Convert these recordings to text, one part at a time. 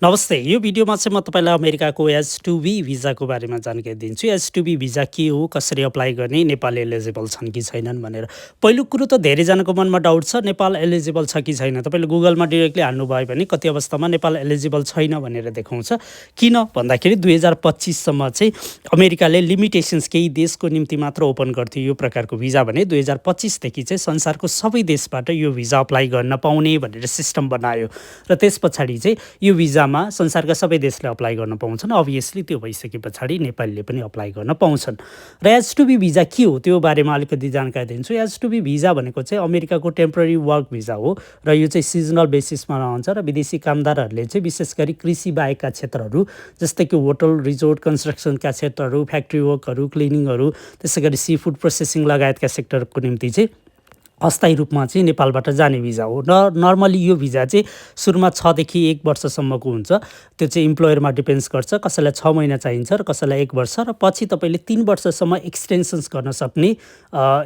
नमस्ते। यो भिडियोमा चाहिँ म तपाईँलाई अमेरिकाको H-2B भिजाको बारेमा जानकारी दिन्छु। H-2B भिजा के हो, कसरी अप्लाई गर्ने, नेपाल एलिजिबल छन् कि छैनन् भनेर। पहिलो कुरो त धेरैजनाको मनमा डाउट छ, नेपाल एलिजिबल छ कि छैन। तपाईँले गुगलमा डिरेक्टली हान्नुभयो भने कति अवस्थामा नेपाल एलिजिबल छैन भनेर देखाउँछ। किन भन्दाखेरि 2025 सम्म चाहिँ अमेरिकाले लिमिटेसन्स केही देशको निम्ति मात्र ओपन गर्थ्यो यो प्रकारको भिजा भने 2025 देखि चाहिँ संसारको सबै देशबाट यो भिजा अप्लाई गर्न पाउने भनेर सिस्टम बनायो र त्यस पछाडि चाहिँ यो भिजामा संसारका सबै देशले अप्लाई गर्न पाउँछन्। अभियसली त्यो भइसके पछाडि नेपालीले पनि अप्लाई गर्न पाउँछन्। र H-2B भिजा के हो त्यो बारेमा अलिकति जानकारी दिन्छु। H-2B भिजा भनेको चाहिँ अमेरिकाको टेम्पररी वर्क भिजा हो र यो चाहिँ सिजनल बेसिसमा रहन्छ र विदेशी कामदारहरूले चाहिँ विशेष गरी कृषि बाहेकका क्षेत्रहरू जस्तै कि होटल, रिजोर्ट, कन्स्ट्रक्सनका क्षेत्रहरू, फ्याक्ट्री वर्कहरू, क्लिनिङहरू, त्यसै गरी सी फुड प्रोसेसिङ लगायतका सेक्टरको निम्ति चाहिँ अस्थायी रूपमा चाहिँ नेपालबाट जाने भिजा हो र नर्मली यो भिजा चाहिँ सुरुमा 6 देखि 1 वर्षसम्मको हुन्छ। त्यो चाहिँ इम्प्लोयरमा डिपेन्ड्स गर्छ। कसैलाई 6 महिना चाहिन्छ र कसैलाई 1 वर्ष र पछि तपाईँले 3 वर्षसम्म एक्सटेन्सन्स गर्न सक्ने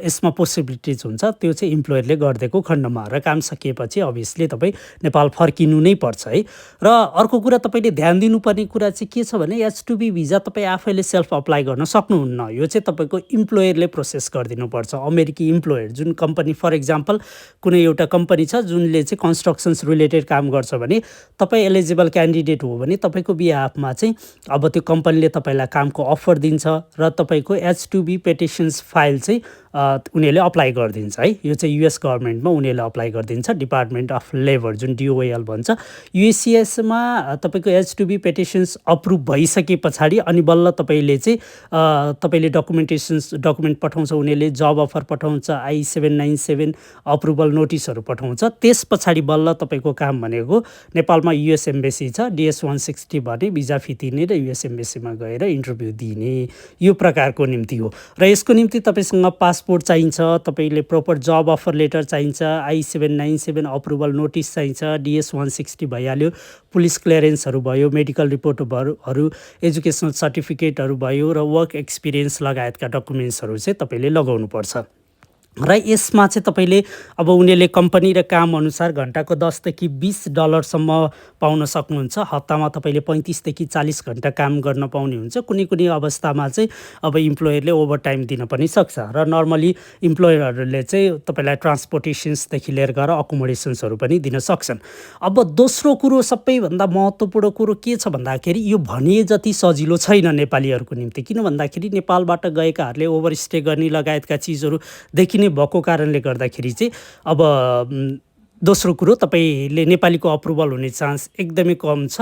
यसमा पोसिबिलिटिज हुन्छ। त्यो चाहिँ इम्प्लोयरले गरिदिएको खण्डमा र काम सकिएपछि अभियसली तपाईँ नेपाल फर्किनु नै पर्छ है। र अर्को कुरा तपाईँले ध्यान दिनुपर्ने कुरा चाहिँ के छ भने H-2B भिजा तपाईँ आफैले सेल्फ अप्लाई गर्न सक्नुहुन्न। यो चाहिँ तपाईँको इम्प्लोयरले प्रोसेस गरिदिनुपर्छ। अमेरिकी इम्प्लोयर जुन कम्पनी फर इक्जाम्पल कुनै एउटा कम्पनी छ जुनले चाहिँ कन्स्ट्रक्सन्स रिलेटेड काम गर्छ भने तपाईँ एलिजिबल क्यान्डिडेट हो भने तपाईँको बिहाफमा चाहिँ अब त्यो कम्पनीले तपाईँलाई कामको अफर दिन्छ र तपाईँको H-2B पेटिसन्स फाइल चाहिँ उनीहरूले अप्लाई गरिदिन्छ है। यो चाहिँ युएस गभर्मेन्टमा उनीहरूले अप्लाई गरिदिन्छ, डिपार्टमेन्ट अफ लेबर जुन DOAL भन्छ। युएससिएसमा तपाईँको H-2B पेटिसन्स अप्रुभ भइसके पछाडि अनि बल्ल तपाईँले चाहिँ तपाईँले डकुमेन्ट पठाउँछ, उनीहरूले जब अफर पठाउँछ, I-797 अप्रुभल नोटिसहरू पठाउँछ। त्यस पछाडि बल्ल तपाईँको काम भनेको नेपालमा युएस एम्बेसी छ, DS-160 भन्ने भिजा फी तिर्ने र युएस एम्बेसीमा गएर इन्टरभ्यू दिने यो प्रकारको निम्ति हो। र यसको निम्ति तपाईँसँग पासपोर्ट चाहिन्छ, तपाईँले प्रोपर जब अफर लेटर चाहिन्छ, I-797 अप्रुभल नोटिस चाहिन्छ, DS-160 भइहाल्यो, पुलिस क्लियरेन्सहरू भयो, मेडिकल रिपोर्टहरू, एजुकेसनल सर्टिफिकेटहरू भयो र वर्क एक्सपिरियन्स लगायतका डकुमेन्ट्सहरू चाहिँ तपाईँले लगाउनुपर्छ। र यसमा चाहिँ तपाईँले अब उनीहरूले कम्पनी र काम अनुसार घन्टाको $10 देखि $20 पाउन सक्नुहुन्छ। हप्तामा तपाईँले 35 देखि 40 घन्टा काम गर्न पाउने हुन्छ। कुनै कुनै अवस्थामा चाहिँ अब इम्प्लोयरले ओभर टाइम दिन पनि सक्छ र नर्मली इम्प्लोयरहरूले चाहिँ तपाईँलाई ट्रान्सपोर्टेसन्सदेखि लिएर गएर अकोमोडेसन्सहरू पनि दिन सक्छन्। अब दोस्रो कुरो सबैभन्दा महत्त्वपूर्ण कुरो के छ भन्दाखेरि यो भनिए जति सजिलो छैन नेपालीहरूको निम्ति। किन भन्दाखेरि नेपालबाट गएकाहरूले ओभरस्टे गर्ने लगायतका चिजहरू देखिने भएको कारणले गर्दाखेरि चाहिँ अब दोस्रो कुरो तपाईँले नेपालीको अप्रुभल हुने चान्स एकदमै कम छ।